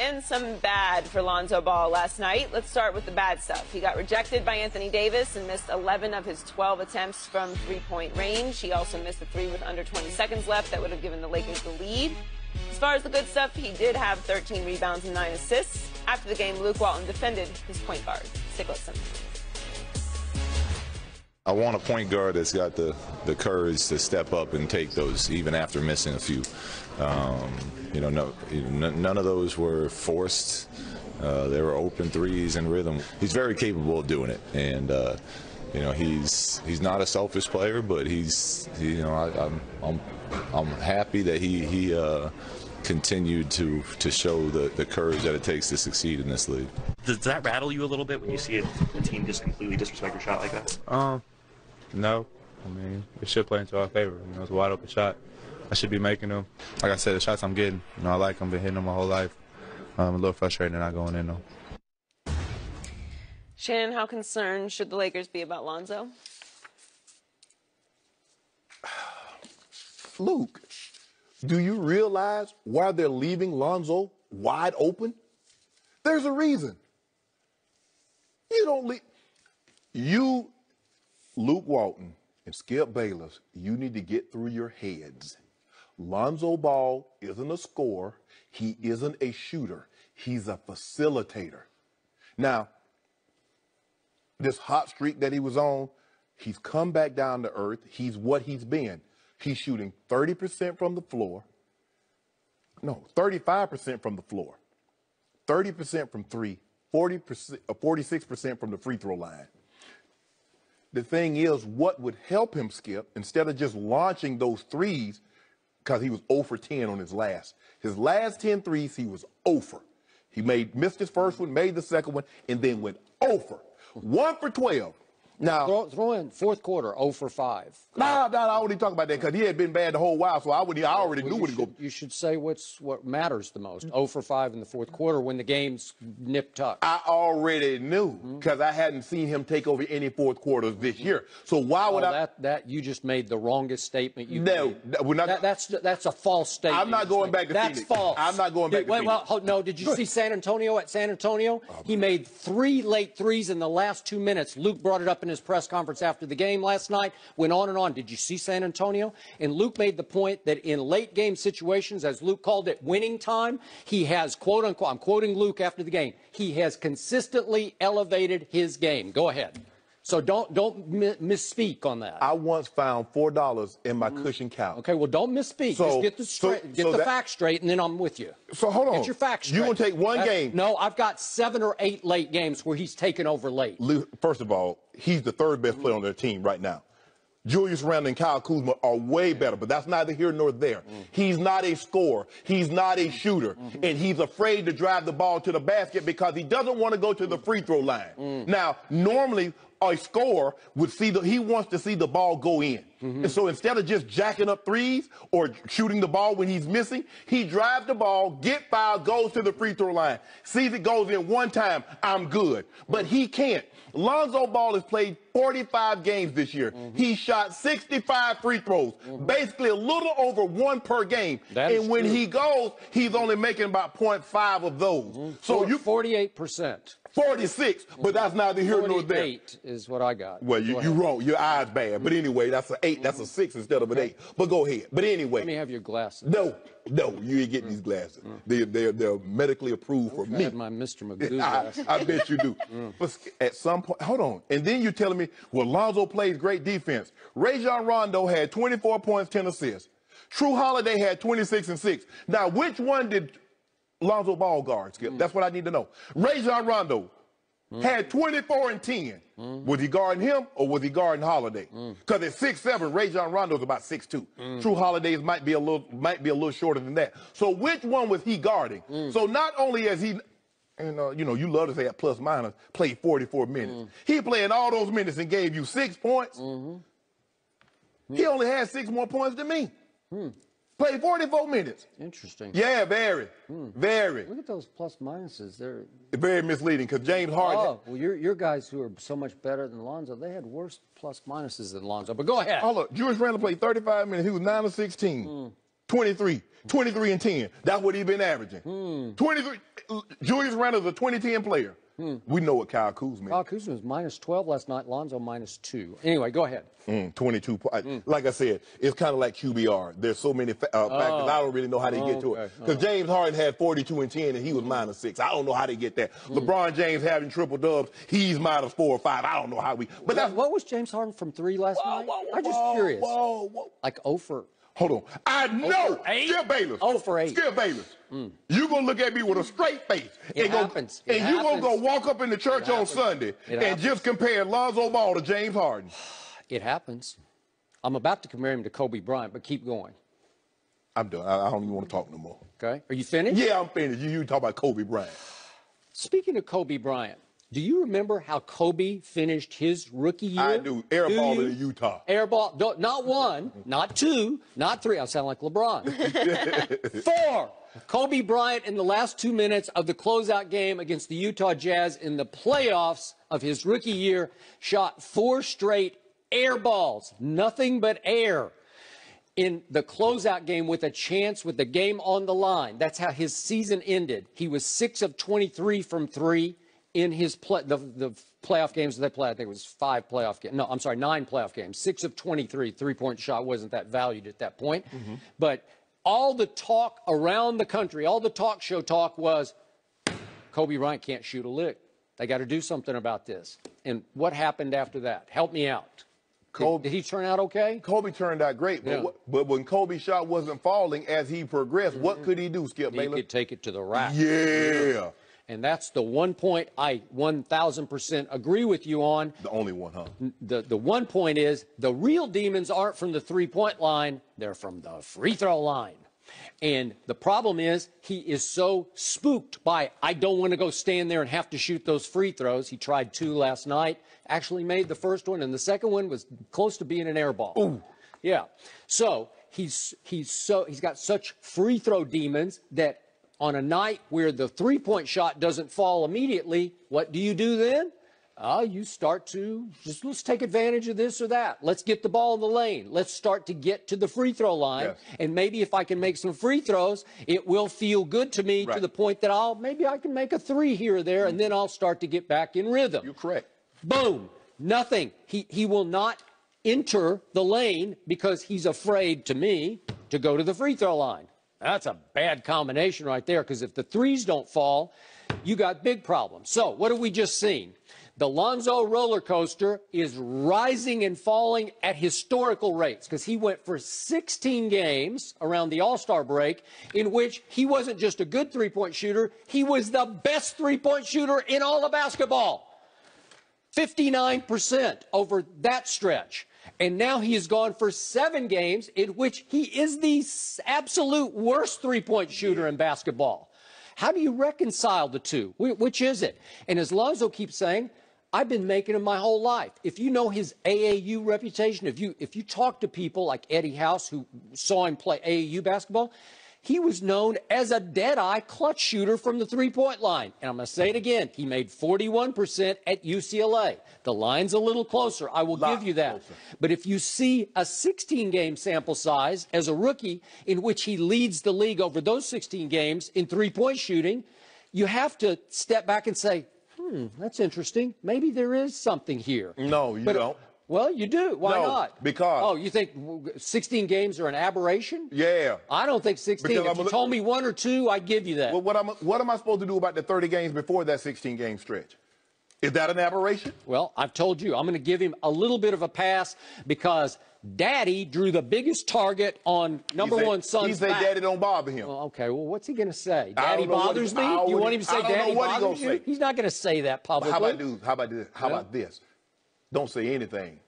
and some bad for Lonzo Ball last night. Let's start with the bad stuff. He got rejected by Anthony Davis and missed 11 of his 12 attempts from three-point range. He also missed a three with under 20 seconds left that would have given the Lakers the lead. As far as the good stuff, he did have 13 rebounds and 9 assists. After the game, Luke Walton defended his point guard. Take a listen. I want a point guard that's got the courage to step up and take those, even after missing a few. None of those were forced. They were open threes and rhythm. He's very capable of doing it, and he's not a selfish player, but I'm happy that he continued to show the courage that it takes to succeed in this league. Does that rattle you a little bit when you see a team just completely disrespect your shot like that? No. I mean, it should play into our favor. It's a wide open shot. I should be making them. Like I said, the shots I'm getting, I like them. Been hitting them my whole life. I'm a little frustrated not going in though. Shannon, how concerned should the Lakers be about Lonzo? Luke, do you realize why they're leaving Lonzo wide open? There's a reason. You don't leave. You, Luke Walton, and Skip Bayless, you need to get through your heads. Lonzo Ball isn't a scorer. He isn't a shooter. He's a facilitator. Now, this hot streak that he was on, he's come back down to earth. He's what he's been. He's shooting 30% from the floor. No, 35% from the floor. 30% from three, 46% from the free throw line. The thing is, what would help him, Skip, instead of just launching those threes, because he was 0 for 10 on his last 10 threes, he was 0 for. He missed his first one, made the second one, and then went 0 for. 1 for 12. Now, throw in fourth quarter, 0 for 5. I already talked about that because he had been bad the whole while, so I already knew what he go. You should say what matters the most. 0 for 5 in the fourth quarter when the game's nip-tuck. I already knew because I hadn't seen him take over any fourth quarters this year. So why would that you just made the wrongest statement you made. We're not. That's a false statement. I'm not going back to Phoenix. That's false. I'm not going back to Phoenix. No, did you see San Antonio at San Antonio? He made 3 late threes in the last 2 minutes. Luke brought it up in his press conference after the game last night, went on and on. Did you see San Antonio? And Luke made the point that in late game situations, as Luke called it, winning time, he has, quote unquote, I'm quoting Luke after the game, he has consistently elevated his game. Go ahead. So don't misspeak on that. I once found $4 in my cushion couch. Okay, well, don't misspeak. So, Just get the facts straight, and then I'm with you. So hold on. Get your facts straight. You want to take one game? No, I've got 7 or 8 late games where he's taken over late. First of all, he's the third best player on their team right now. Julius Randle and Kyle Kuzma are way better, but that's neither here nor there. He's not a scorer. He's not a shooter. And he's afraid to drive the ball to the basket because he doesn't want to go to the free throw line. Now, normally, a scorer would he wants to see the ball go in. And so instead of just jacking up threes or shooting the ball when he's missing, he drives the ball, get fouled, goes to the free throw line, sees it goes in one time, I'm good. But he can't. Lonzo Ball has played 45 games this year. He shot 65 free throws, basically a little over 1 per game. And when he goes, he's only making about 0.5 of those. So 48%. 46, but that's neither here nor there. 48 is what I got. Well, you're wrong. Your eye's bad. But anyway, that's an 8. That's a 6 instead of an 8. But go ahead. But anyway. Let me have your glasses. No, you ain't getting these glasses. They're medically approved for me. I had my Mr. Magoo glasses. I bet you do. But at some point, hold on. And then you're telling me, well, Lonzo plays great defense. Rajon Rondo had 24 points, 10 assists. True Holiday had 26 and 6. Now, which one did Lonzo Ball guard, Skip? That's what I need to know. Rajon Rondo had 24 and 10. Was he guarding him or was he guarding Holiday? Because at 6'7", Rajon Rondo's about 6'2". True Holidays might be a little shorter than that. So which one was he guarding? So not only has he, and you love to say that plus minus, played 44 minutes. He played all those minutes and gave you 6 points. He only had 6 more points than me. Played 44 minutes. Interesting. Yeah, very. Very. Look at those plus minuses. They're very misleading because James Harden. Oh, well, your guys who are so much better than Lonzo, they had worse plus minuses than Lonzo. But go ahead. Oh, look, Julius Randle played 35 minutes. He was 9 of 16. 23 and 10. That's what he's been averaging. 23. Julius Randle's a 20-10 player. We know what Kyle Kuzma is. Kyle Kuzma was -12 last night. Lonzo -2. Anyway, go ahead. 22. Like I said, it's kind of like QBR. There's so many factors. I don't really know how they get to it. Because James Harden had 42 and 10, and he was -6. I don't know how they get that. LeBron James having triple dubs, he's -4 or 5. I don't know how we. But that's what was James Harden from 3 last night? I'm just curious. Like 0 for. Hold on. I know. Skip Bayless. 0 for 8. Skip Bayless. You're going to look at me with a straight face. It happens. And you're going to go walk up in the church on Sunday and just compare Lonzo Ball to James Harden. It happens. I'm about to compare him to Kobe Bryant, but keep going. I'm done. I don't even want to talk no more. Okay. Are you finished? Yeah, I'm finished. You talk about Kobe Bryant. Speaking of Kobe Bryant, do you remember how Kobe finished his rookie year? I do. Airball in Utah. Airball. Not 1, not 2, not 3. I sound like LeBron. 4. Kobe Bryant in the last 2 minutes of the closeout game against the Utah Jazz in the playoffs of his rookie year shot 4 straight air balls, nothing but air, in the closeout game with a chance with the game on the line. That's how his season ended. He was 6 of 23 from 3 in his the playoff games that they played. I think it was 5 playoff games. No, I'm sorry, 9 playoff games. 6 of 23. 3-point shot wasn't that valued at that point. But all the talk around the country, all the talk show talk was Kobe Bryant can't shoot a lick. They got to do something about this. And what happened after that? Help me out. Did he turn out okay? Kobe turned out great, but when Kobe's shot wasn't falling as he progressed, what could he do, Skip Bayless? He could take it to the rack. Yeah. And that's the one point I 1,000% agree with you on. The only one, huh? The one point is the real demons aren't from the three-point line. They're from the free throw line. And the problem is he is so spooked by, I don't want to go stand there and have to shoot those free throws. He tried 2 last night, actually made the first one, and the second one was close to being an air ball. Ooh. Yeah. So he's got such free throw demons that on a night where the three-point shot doesn't fall immediately, what do you do then? You start to just let's take advantage of this or that. Let's get the ball in the lane. Let's start to get to the free throw line. Yes. And maybe if I can make some free throws, it will feel good to me to the point that maybe I can make a 3 here or there, and then I'll start to get back in rhythm. You're correct. Boom. Nothing. He will not enter the lane because he's afraid, to me, to go to the free throw line. That's a bad combination right there, because if the threes don't fall, you got big problems. So what have we just seen? The Lonzo roller coaster is rising and falling at historical rates, because he went for 16 games around the All-Star break in which he wasn't just a good three-point shooter, he was the best three-point shooter in all of basketball. 59% over that stretch. And now he has gone for 7 games in which he is the absolute worst three-point shooter in basketball. How do you reconcile the two? Which is it? And as Lonzo keeps saying, I've been making him my whole life. If you know his AAU reputation, if you talk to people like Eddie House who saw him play AAU basketball, he was known as a dead-eye clutch shooter from the three-point line. And I'm going to say it again. He made 41% at UCLA. The line's a little closer. I will give you that. But if you see a 16-game sample size as a rookie in which he leads the league over those 16 games in three-point shooting, you have to step back and say, that's interesting. Maybe there is something here. No, you don't. Well, you do. Why not? Because. Oh, you think 16 games are an aberration? Yeah. I don't think 16. If you told me 1 or 2, I'd give you that. Well, what am I supposed to do about the 30 games before that 16-game stretch? Is that an aberration? Well, I've told you. I'm going to give him a little bit of a pass because Daddy drew the biggest target on number one son's He said back. Daddy don't bother him. Well, okay, well, what's he going to say? Daddy bothers me? You want him to say Daddy bothers you? He's not going to say that publicly. How about this? Don't say anything.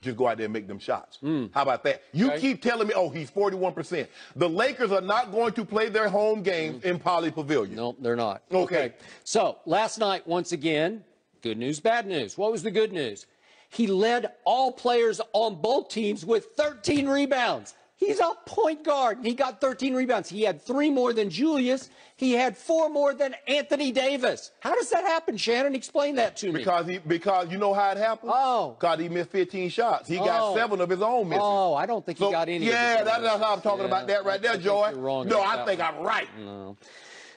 Just go out there and make them shots. How about that? You keep telling me, he's 41%. The Lakers are not going to play their home games in Poly Pavilion. No, they're not. Okay. So last night, once again, good news, bad news. What was the good news? He led all players on both teams with 13 rebounds. He's a point guard. He got 13 rebounds. He had 3 more than Julius. He had 4 more than Anthony Davis. How does that happen, Shannon? Explain that to me. Because you know how it happened? Oh. Because he missed 15 shots. He got 7 of his own missing. Oh, I don't think he got any. Yeah, that's how I'm talking about that right there, Joy. You're wrong no, about I think that I'm right. No.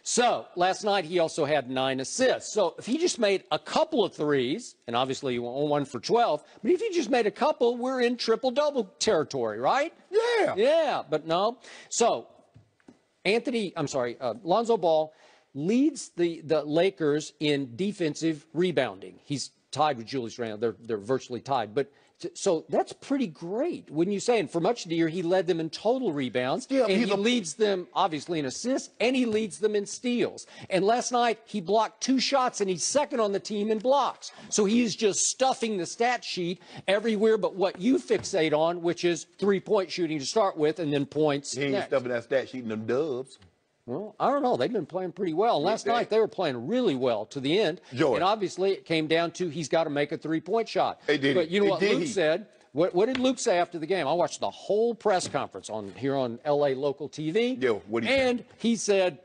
So, last night he also had 9 assists. So, if he just made a couple of threes, and obviously he won 1 for 12, but if he just made a couple, we're in triple-double territory, right? Yeah. Yeah, but no. So, Lonzo Ball leads the Lakers in defensive rebounding. He's tied with Julius Randle. They're virtually tied. But so that's pretty great, wouldn't you say? And for much of the year, he led them in total rebounds. Yeah, and he leads them, obviously, in assists, and he leads them in steals. And last night, he blocked 2 shots, and he's second on the team in blocks. So he's just stuffing the stat sheet everywhere but what you fixate on, which is 3-point shooting to start with, and then points He ain't next. stuffing that stat sheet in them dubs. Well, I don't know. They've been playing pretty well. And last night, they were playing really well to the end. Joy. And obviously, it came down to he's got to make a 3-point shot. But you know what Luke said? What did Luke say after the game? I watched the whole press conference here on L.A. local TV. Yeah, what did he say? And he said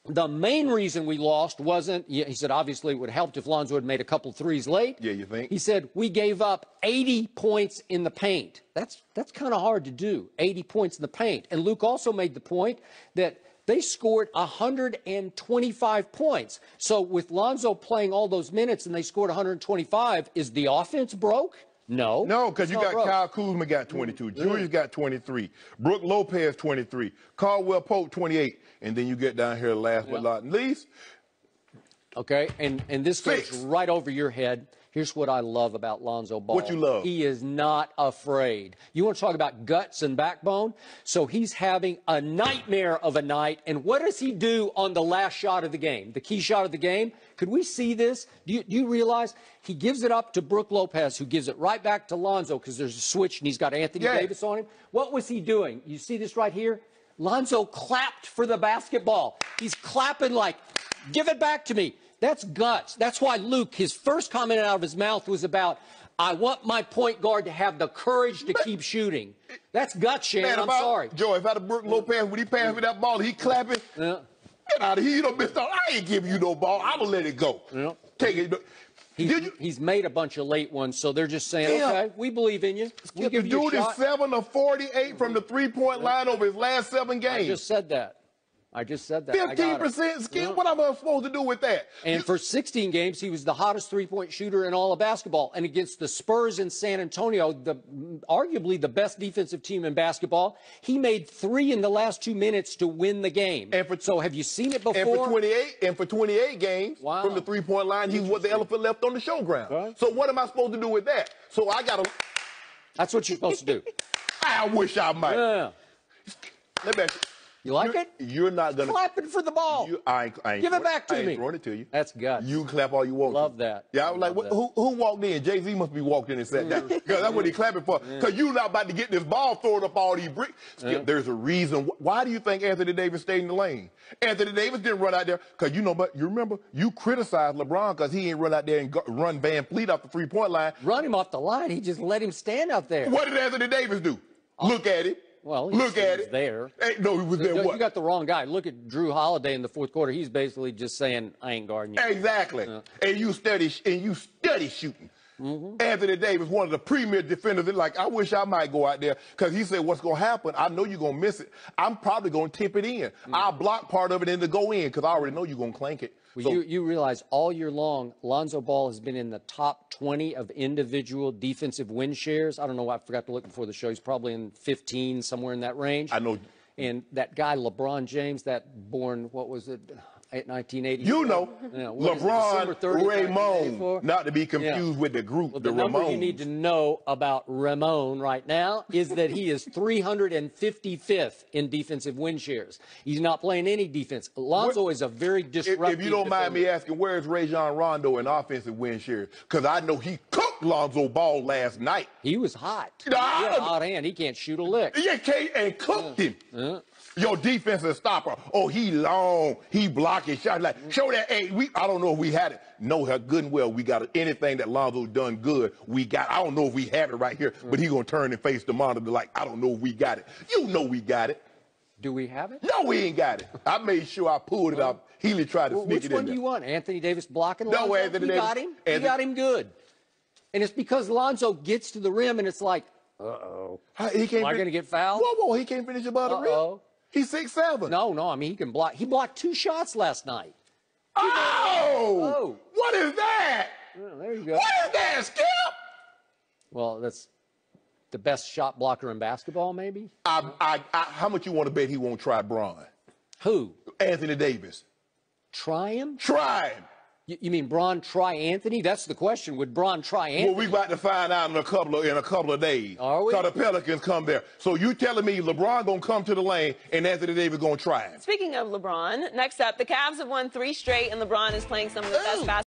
the main reason we lost wasn't, he said, obviously it would have helped if Lonzo had made a couple threes late. Yeah, you think? He said, we gave up 80 points in the paint. That's kind of hard to do, 80 points in the paint. And Luke also made the point that they scored 125 points. So with Lonzo playing all those minutes and they scored 125, is the offense broke? No. No, because you got broke. Kyle Kuzma got 22. Julius got 23. Brooke Lopez 23. Caldwell Pope 28. And then you get down here last but not least. Okay, and this goes 6. right over your head. Here's what I love about Lonzo Ball. What you love? He is not afraid. You want to talk about guts and backbone? So he's having a nightmare of a night. And what does he do on the last shot of the game? The key shot of the game? Could we see this? Do you realize he gives it up to Brooke Lopez, who gives it right back to Lonzo because there's a switch and he's got Anthony Davis on him? What was he doing? You see this right here? Lonzo clapped for the basketball. He's clapping like, give it back to me. That's guts. That's why Luke, his first comment out of his mouth was about, I want my point guard to have the courage to keep shooting. That's guts, Shannon. I'm sorry. Joe, if I had Brooke Lopez, when he passed me that ball, he clapping. Yeah. Get out of here. You don't miss out. I ain't giving you no ball. I'm going to let it go. Yeah. Take it. He's made a bunch of late ones, so they're just saying, okay, we believe in you. We'll give you a dude shot. is 7 of 48 from the 3-point line over his last 7 games. I just said that. 15% skin. What am I supposed to do with that? And for 16 games, he was the hottest 3-point shooter in all of basketball. And against the Spurs in San Antonio, arguably the best defensive team in basketball, he made 3 in the last 2 minutes to win the game. So have you seen it before? And for 28 games from the 3-point line, he's what the elephant left on the showground. Right. So what am I supposed to do with that? So I got to. That's what you're supposed to do. I wish I might. Yeah. Let me ask you. You like it? You're not going to. Clapping for the ball. I ain't Give it back to me. I ain't throwing it to you. That's guts. You clap all you want. Love that. Yeah, I was like, who walked in? Jay-Z must be walked in and sat down. Because that's what he clapping for. Because you not about to get this ball thrown up all these bricks. There's a reason. Why do you think Anthony Davis stayed in the lane? Anthony Davis didn't run out there. Because you know, but you remember, you criticized LeBron because he ain't run out there and run Van Fleet off the 3-point line. Run him off the line. He just let him stand out there. What did Anthony Davis do? Look at it. Well, look at it. There. Hey, no, he was there. What? You got the wrong guy. Look at Drew Holiday in the fourth quarter. He's basically just saying, "I ain't guarding you." Exactly. And you study shooting. Anthony Davis, one of the premier defenders, like, I wish I might go out there because he said, what's going to happen? I know you're going to miss it. I'm probably going to tip it in. I'll block part of it and to go in because I already know you're going to clank it. Well, so, you realize all year long, Lonzo Ball has been in the top 20 of individual defensive win shares. I don't know. I forgot to look before the show. He's probably in 15, somewhere in that range. I know. And that guy, LeBron James, that born, what was it, 1980? You know, LeBron Raymond, not to be confused with the group, well, the number Ramones. you need to know about Ramon right now is that he is 355th in defensive win shares. He's not playing any defense. Lonzo is a very disruptive If you don't mind defender. me asking, where's Rajon Rondo in offensive win shares? Because I know he cooked Lonzo Ball last night. He was hot. Nah, He had a hot hand. He can't shoot a lick. Yeah, and cooked him. Your defensive stopper. Oh, he long. He blocking shots. Like, show that. Hey, I don't know if we had it. No, good and well, we got it. Anything that Lonzo done good, we got. I don't know if we have it right here, but he gonna turn and face the monitor like, I don't know if we got it. You know we got it. Do we have it? No, we ain't got it. I made sure I pulled it out. Healy tried to sneak it in there. Which one do you want? Anthony Davis blocking No, Lonzo? Anthony Davis. Got him. He got him good. And it's because Lonzo gets to the rim and it's like, Am I going to get fouled? Whoa, he can't finish above the rim. He's 6'7". No, I mean, he can block. He blocked 2 shots last night. Oh! What is that? Well, there you go. What is that, Skip? Well, that's the best shot blocker in basketball, maybe? How much you want to bet he won't try Bron? Who? Anthony Davis. Try him? Try him. You mean Bron try Anthony? That's the question. Would Bron try Anthony? Well, we about to find out in a couple of days. Are we? Because the Pelicans come there. So you telling me LeBron gonna come to the lane and Anthony Davis gonna try him? Speaking of LeBron, next up, the Cavs have won 3 straight, and LeBron is playing some of the best basketball.